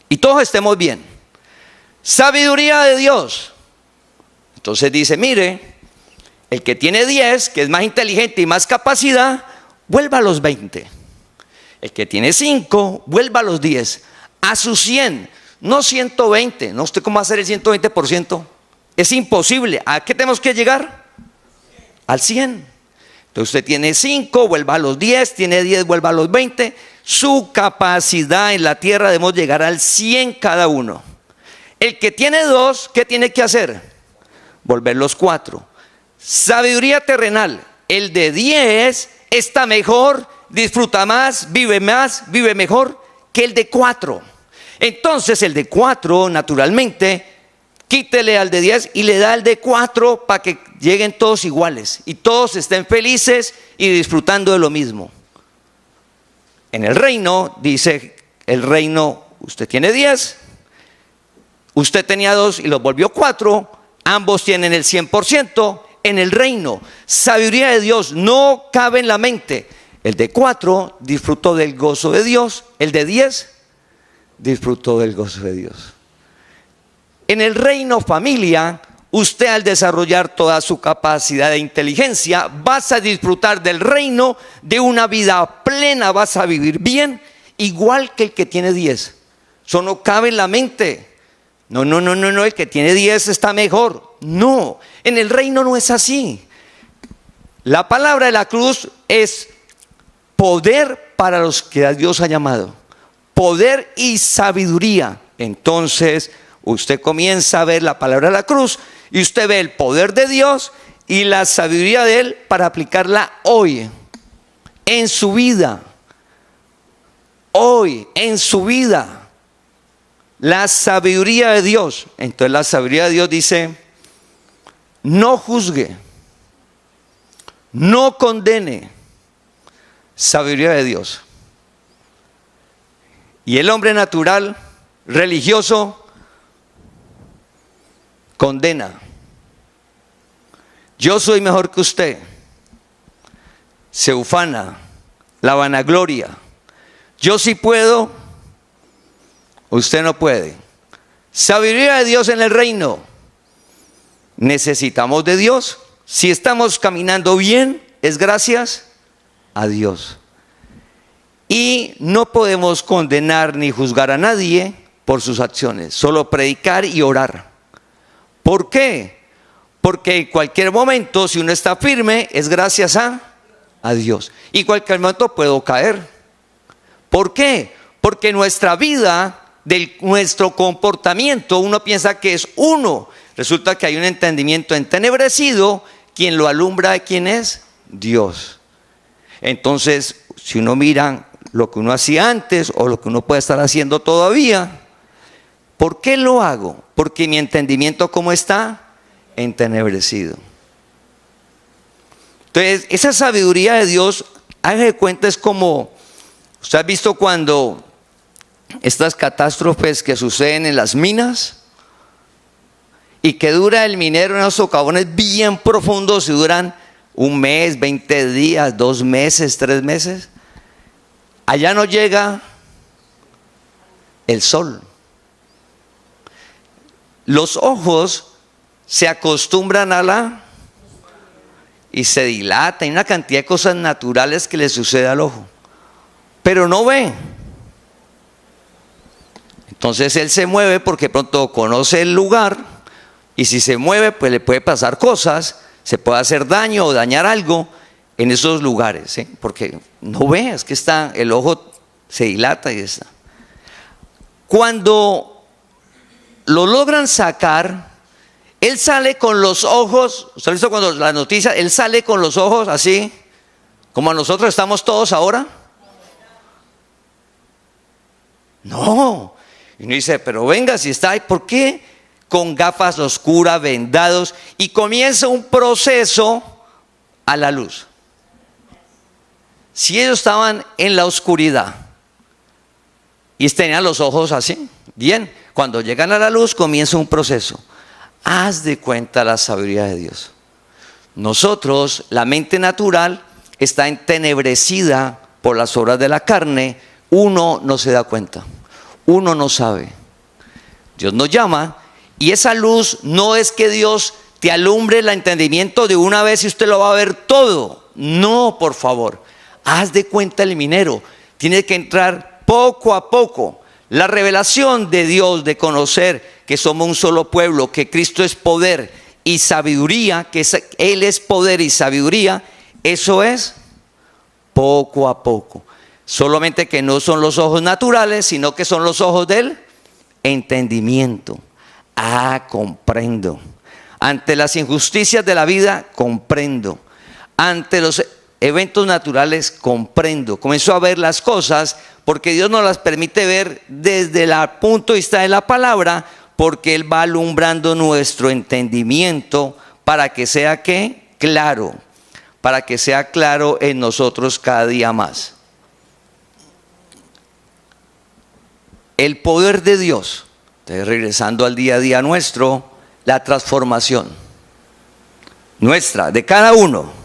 Y todos estemos bien. Sabiduría de Dios. Entonces dice, mire, el que tiene 10, que es más inteligente y más capacidad, vuelva a los 20. El que tiene 5, vuelva a los 10. A sus 100, no 120. No sé cómo hacer el 120%. Es imposible. ¿A qué tenemos que llegar? Al 100. Entonces usted tiene 5, vuelva a los 10, tiene 10, vuelva a los 20. Su capacidad en la tierra debemos llegar al 100 cada uno. El que tiene 2, ¿qué tiene que hacer? Volver los 4. Sabiduría terrenal. El de 10 está mejor, disfruta más, vive mejor que el de 4. Entonces el de 4 naturalmente quítele al de 10 y le da al de 4 para que lleguen todos iguales y todos estén felices y disfrutando de lo mismo. En el reino, dice el reino, usted tiene 10, usted tenía 2 y los volvió 4, ambos tienen el 100% en el reino. Sabiduría de Dios no cabe en la mente. El de 4 disfrutó del gozo de Dios, el de 10 disfrutó del gozo de Dios. En el reino familia, usted al desarrollar toda su capacidad de inteligencia, vas a disfrutar del reino, de una vida plena, vas a vivir bien, igual que el que tiene 10. Eso no cabe en la mente. No, el que tiene 10 está mejor. No, en el reino no es así. La palabra de la cruz es poder para los que a Dios ha llamado. Poder y sabiduría. Entonces usted comienza a ver la palabra de la cruz y usted ve el poder de Dios y la sabiduría de Él para aplicarla hoy, en su vida. Hoy, en su vida. La sabiduría de Dios. Entonces la sabiduría de Dios dice, no juzgue, no condene. Sabiduría de Dios. Y el hombre natural, religioso, condena. Yo soy mejor que usted. Se ufana, la vanagloria. Yo sí puedo, usted no puede. Sabiduría de Dios en el reino. Necesitamos de Dios. Si estamos caminando bien, es gracias a Dios. Y no podemos condenar ni juzgar a nadie por sus acciones, solo predicar y orar. ¿Por qué? Porque en cualquier momento, si uno está firme, es gracias a Dios. Y cualquier momento puedo caer. ¿Por qué? Porque nuestra vida, nuestro comportamiento, uno piensa que es uno. Resulta que hay un entendimiento entenebrecido. Quien lo alumbra, ¿quién es? Dios. Entonces, si uno mira lo que uno hacía antes o lo que uno puede estar haciendo todavía, ¿por qué lo hago? Porque mi entendimiento, ¿cómo está? Entenebrecido. Entonces, esa sabiduría de Dios, haga de cuenta, es como, ¿usted ha visto cuando estas catástrofes que suceden en las minas? Y que dura el minero en esos socavones bien profundos y duran un mes, 20 días, 2 meses, 3 meses. Allá no llega el sol. Los ojos se acostumbran a la y se dilatan. Hay una cantidad de cosas naturales que le sucede al ojo, pero no ve. Entonces él se mueve porque pronto conoce el lugar. Y si se mueve, pues le puede pasar cosas, se puede hacer daño o dañar algo en esos lugares, ¿sí? Porque no ve, es que está, el ojo se dilata y está. Cuando lo logran sacar, él sale con los ojos, ¿usted ha visto cuando la noticia, él sale con los ojos así, como nosotros estamos todos ahora? No. Y uno dice, pero venga, si está ahí, ¿por qué? Con gafas oscuras, vendados, y comienza un proceso a la luz. Si ellos estaban en la oscuridad y tenían los ojos así, bien, cuando llegan a la luz comienza un proceso. Haz de cuenta la sabiduría de Dios. Nosotros, la mente natural está entenebrecida por las obras de la carne, uno no se da cuenta, uno no sabe. Dios nos llama y esa luz no es que Dios te alumbre el entendimiento de una vez y usted lo va a ver todo. No, por favor, haz de cuenta el minero, tiene que entrar poco a poco. La revelación de Dios, de conocer que somos un solo pueblo, que Cristo es poder y sabiduría, que Él es poder y sabiduría, eso es poco a poco. Solamente que no son los ojos naturales, sino que son los ojos del entendimiento. Comprendo. Ante las injusticias de la vida, comprendo. Ante los eventos naturales, comprendo. Comenzó a ver las cosas porque Dios nos las permite ver desde el punto de vista de la palabra, porque Él va alumbrando nuestro entendimiento para que sea ¿qué? Claro, para que sea claro en nosotros cada día más. El poder de Dios, entonces regresando al día a día nuestro, la transformación nuestra, de cada uno.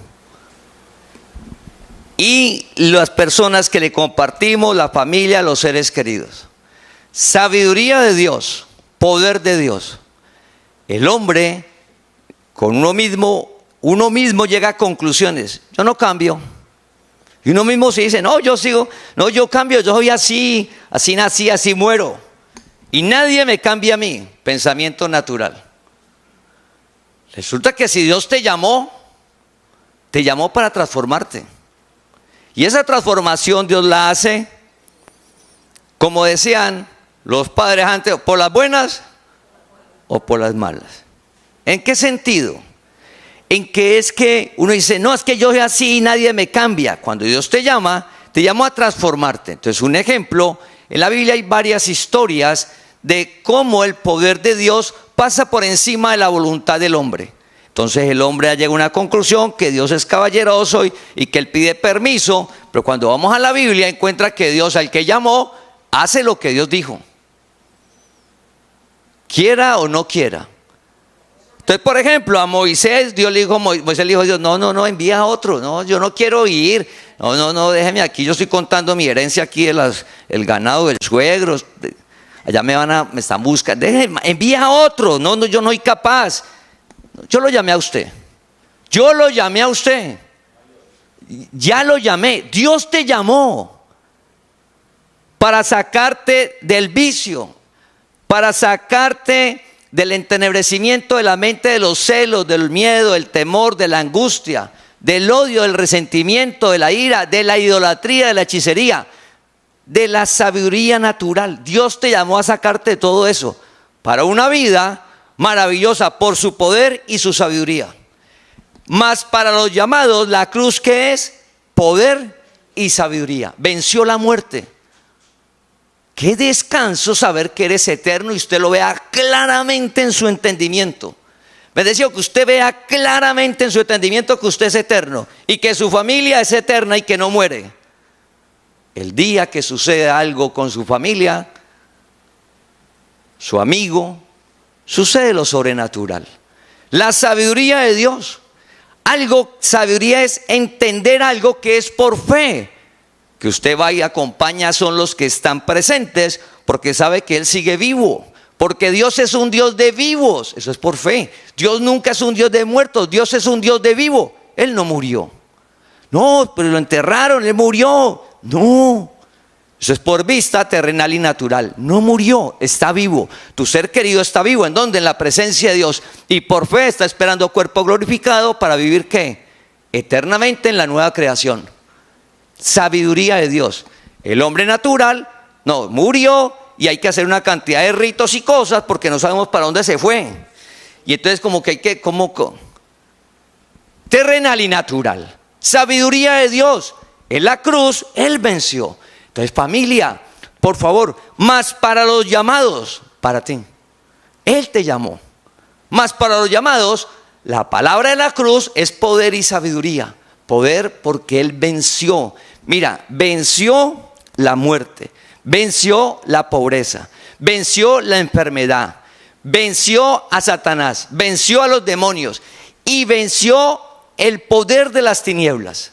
Y las personas que le compartimos, la familia, los seres queridos. Sabiduría de Dios, poder de Dios. El hombre con uno mismo llega a conclusiones. Yo no cambio. Y uno mismo se dice, no, yo sigo, no, yo cambio, yo soy así, así nací, así muero. Y nadie me cambia a mí. Pensamiento natural. Resulta que si Dios te llamó para transformarte. Y esa transformación Dios la hace, como decían los padres antes, por las buenas o por las malas. ¿En qué sentido? En que es que uno dice, no, es que yo soy así y nadie me cambia. Cuando Dios te llamó a transformarte. Entonces, un ejemplo, en la Biblia hay varias historias de cómo el poder de Dios pasa por encima de la voluntad del hombre. Entonces el hombre llega a una conclusión que Dios es caballeroso y que Él pide permiso, pero cuando vamos a la Biblia encuentra que Dios al que llamó hace lo que Dios dijo, quiera o no quiera. Entonces, por ejemplo, a Moisés, Moisés le dijo a Dios, no, envía a otro, no, yo no quiero ir, no, déjeme aquí, yo estoy contando mi herencia aquí, el ganado del suegro, allá me están buscando, envía a otro, no, yo no soy capaz. Yo lo llamé a usted, ya lo llamé, Dios te llamó para sacarte del vicio, para sacarte del entenebrecimiento de la mente, de los celos, del miedo, del temor, de la angustia, del odio, del resentimiento, de la ira, de la idolatría, de la hechicería, de la sabiduría natural. Dios te llamó a sacarte de todo eso para una vida maravillosa por su poder y su sabiduría. Mas para los llamados, la cruz, ¿qué es? Poder y sabiduría. Venció la muerte. Qué descanso saber que eres eterno y usted lo vea claramente en su entendimiento. Me decía que usted vea claramente en su entendimiento que usted es eterno y que su familia es eterna y que no muere. El día que sucede algo con su familia, su amigo, sucede lo sobrenatural. La sabiduría de Dios. Sabiduría es entender algo que es por fe. Que usted va y acompaña son los que están presentes porque sabe que Él sigue vivo. Porque Dios es un Dios de vivos. Eso es por fe. Dios nunca es un Dios de muertos. Dios es un Dios de vivo. Él no murió. No, pero lo enterraron, Él murió. No. Eso es por vista terrenal y natural. No murió, está vivo. Tu ser querido está vivo. ¿En dónde? En la presencia de Dios. Y por fe está esperando cuerpo glorificado para vivir ¿qué? Eternamente en la nueva creación. Sabiduría de Dios. El hombre natural, no, murió y hay que hacer una cantidad de ritos y cosas porque no sabemos para dónde se fue. Y entonces como que hay que, terrenal y natural. Sabiduría de Dios. En la cruz, Él venció. Entonces, familia, por favor, más para los llamados, para ti. Él te llamó. Más para los llamados, la palabra de la cruz es poder y sabiduría. Poder porque Él venció. Mira, venció la muerte, venció la pobreza, venció la enfermedad, venció a Satanás, venció a los demonios y venció el poder de las tinieblas.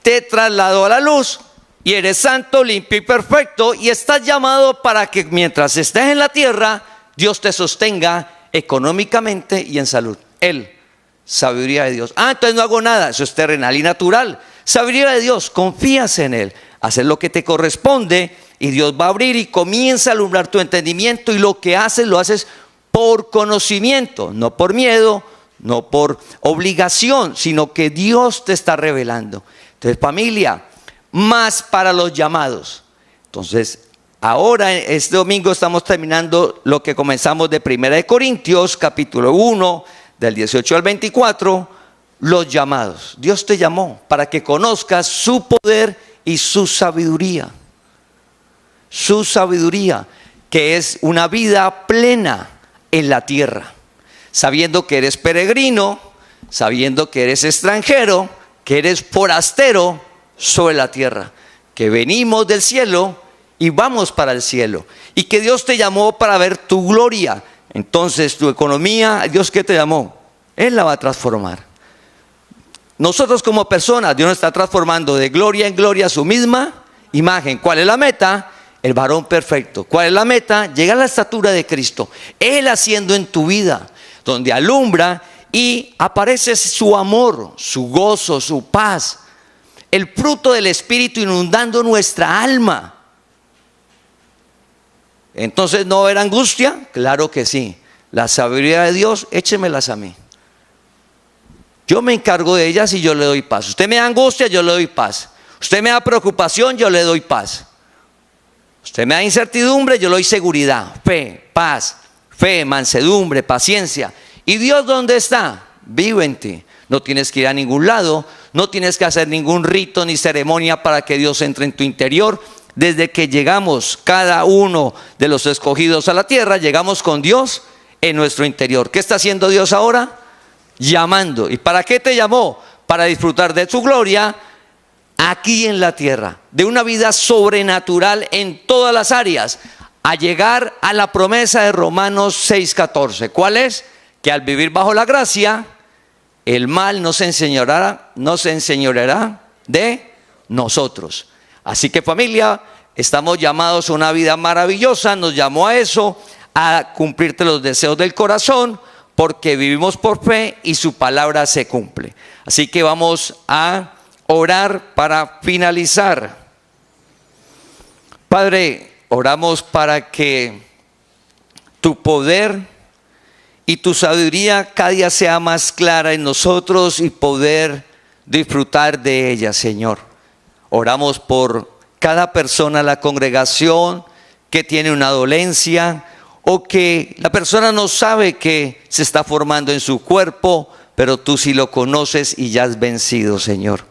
Te trasladó a la luz y eres santo, limpio y perfecto, y estás llamado para que mientras estés en la tierra, Dios te sostenga económicamente y en salud. Él, sabiduría de Dios. Entonces no hago nada, eso es terrenal y natural. Sabiduría de Dios, confías en Él, haces lo que te corresponde y Dios va a abrir y comienza a alumbrar tu entendimiento, y lo que haces lo haces por conocimiento, no por miedo, no por obligación, sino que Dios te está revelando. Entonces, familia, más para los llamados. Entonces, ahora este domingo estamos terminando lo que comenzamos de 1 Corintios capítulo 1 del 18 al 24, los llamados. Dios te llamó para que conozcas su poder y su sabiduría. Su sabiduría, que es una vida plena en la tierra, sabiendo que eres peregrino, sabiendo que eres extranjero, que eres forastero sobre la tierra, que venimos del cielo y vamos para el cielo, y que Dios te llamó para ver tu gloria. Entonces tu economía, Dios que te llamó, Él la va a transformar. Nosotros como personas, Dios nos está transformando de gloria en gloria a su misma imagen. ¿Cuál es la meta? El varón perfecto. ¿Cuál es la meta? Llegar a la estatura de Cristo. Él haciendo en tu vida, donde alumbra y aparece su amor, su gozo, su paz, el fruto del Espíritu inundando nuestra alma. Entonces, ¿no va a haber angustia? Claro que sí. La sabiduría de Dios, échemelas a mí. Yo me encargo de ellas y yo le doy paz. Usted me da angustia, yo le doy paz. Usted me da preocupación, yo le doy paz. Usted me da incertidumbre, yo le doy seguridad, fe, paz, fe, mansedumbre, paciencia. ¿Y Dios dónde está? Vive en ti. No tienes que ir a ningún lado, no tienes que hacer ningún rito ni ceremonia para que Dios entre en tu interior. Desde que llegamos, cada uno de los escogidos a la tierra, llegamos con Dios en nuestro interior. ¿Qué está haciendo Dios ahora? Llamando. ¿Y para qué te llamó? Para disfrutar de su gloria aquí en la tierra, de una vida sobrenatural en todas las áreas, a llegar a la promesa de Romanos 6:14. ¿Cuál es? Que al vivir bajo la gracia, el mal no se enseñoreará de nosotros. Así que, familia, estamos llamados a una vida maravillosa. Nos llamó a eso, a cumplirte los deseos del corazón, porque vivimos por fe y su palabra se cumple. Así que vamos a orar para finalizar. Padre, oramos para que tu poder y tu sabiduría cada día sea más clara en nosotros y poder disfrutar de ella, Señor. Oramos por cada persona en la congregación que tiene una dolencia, o que la persona no sabe que se está formando en su cuerpo, pero tú sí lo conoces y ya has vencido, Señor.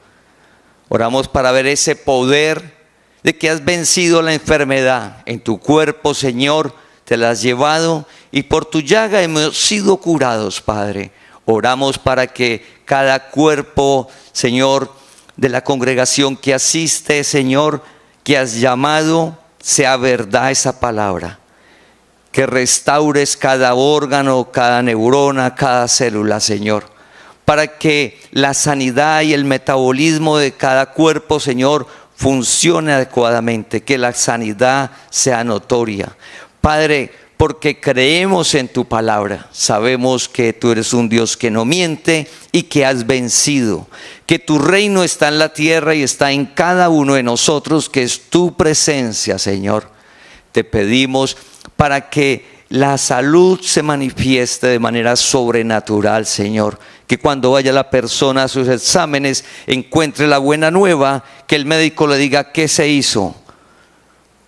Oramos para ver ese poder de que has vencido la enfermedad en tu cuerpo, Señor, te la has llevado y por tu llaga hemos sido curados, Padre. Oramos para que cada cuerpo, Señor, de la congregación que asiste, Señor, que has llamado, sea verdad esa palabra. Que restaures cada órgano, cada neurona, cada célula, Señor. Para que la sanidad y el metabolismo de cada cuerpo, Señor, funcione adecuadamente. Que la sanidad sea notoria. Padre, porque creemos en tu palabra, sabemos que tú eres un Dios que no miente y que has vencido, que tu reino está en la tierra y está en cada uno de nosotros, que es tu presencia, Señor. Te pedimos para que la salud se manifieste de manera sobrenatural, Señor. Que cuando vaya la persona a sus exámenes encuentre la buena nueva, que el médico le diga qué se hizo.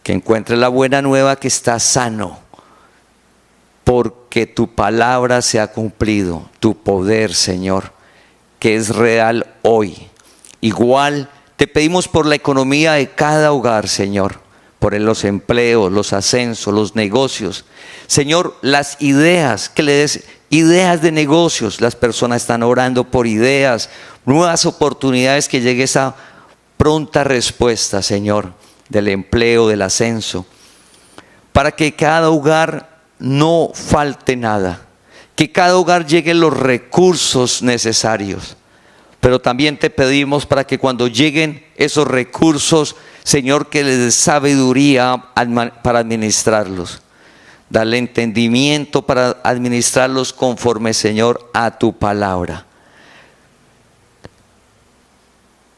Que encuentre la buena nueva, que está sano. Porque tu palabra se ha cumplido, tu poder, Señor, que es real hoy. Igual te pedimos por la economía de cada hogar, Señor, por los empleos, los ascensos, los negocios. Señor, las ideas, que le des ideas de negocios. Las personas están orando por ideas, nuevas oportunidades, que llegue esa pronta respuesta, Señor, del empleo, del ascenso, para que cada hogar no falte nada, que cada hogar lleguen los recursos necesarios. Pero también te pedimos para que cuando lleguen esos recursos Señor, que les dé sabiduría para administrarlos. Dale entendimiento para administrarlos conforme, Señor, a tu palabra.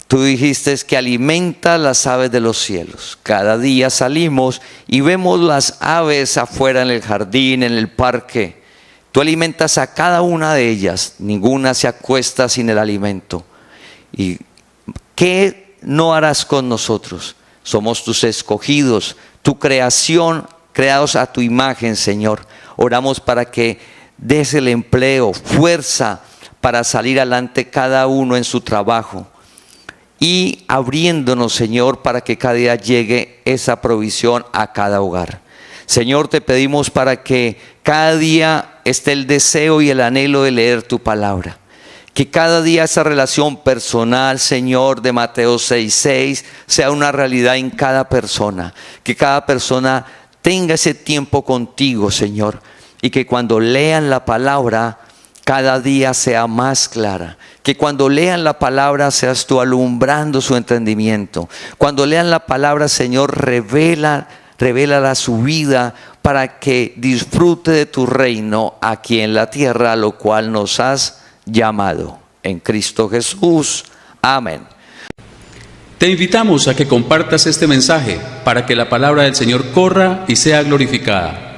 Tú dijiste que alimenta las aves de los cielos. Cada día salimos y vemos las aves afuera en el jardín, en el parque. Tú alimentas a cada una de ellas. Ninguna se acuesta sin el alimento. ¿Y qué no harás con nosotros? Somos tus escogidos, tu creación, creados a tu imagen, Señor. Oramos para que des el empleo, fuerza para salir adelante cada uno en su trabajo. Y abriéndonos, Señor, para que cada día llegue esa provisión a cada hogar. Señor, te pedimos para que cada día esté el deseo y el anhelo de leer tu palabra. Que cada día esa relación personal, Señor, de Mateo 6:6, sea una realidad en cada persona. Que cada persona tenga ese tiempo contigo, Señor. Y que cuando lean la palabra, cada día sea más clara. Que cuando lean la palabra seas tú alumbrando su entendimiento. Cuando lean la palabra, Señor, revélala su vida para que disfrute de tu reino aquí en la tierra, a lo cual nos has llamado. En Cristo Jesús. Amén. Te invitamos a que compartas este mensaje para que la palabra del Señor corra y sea glorificada.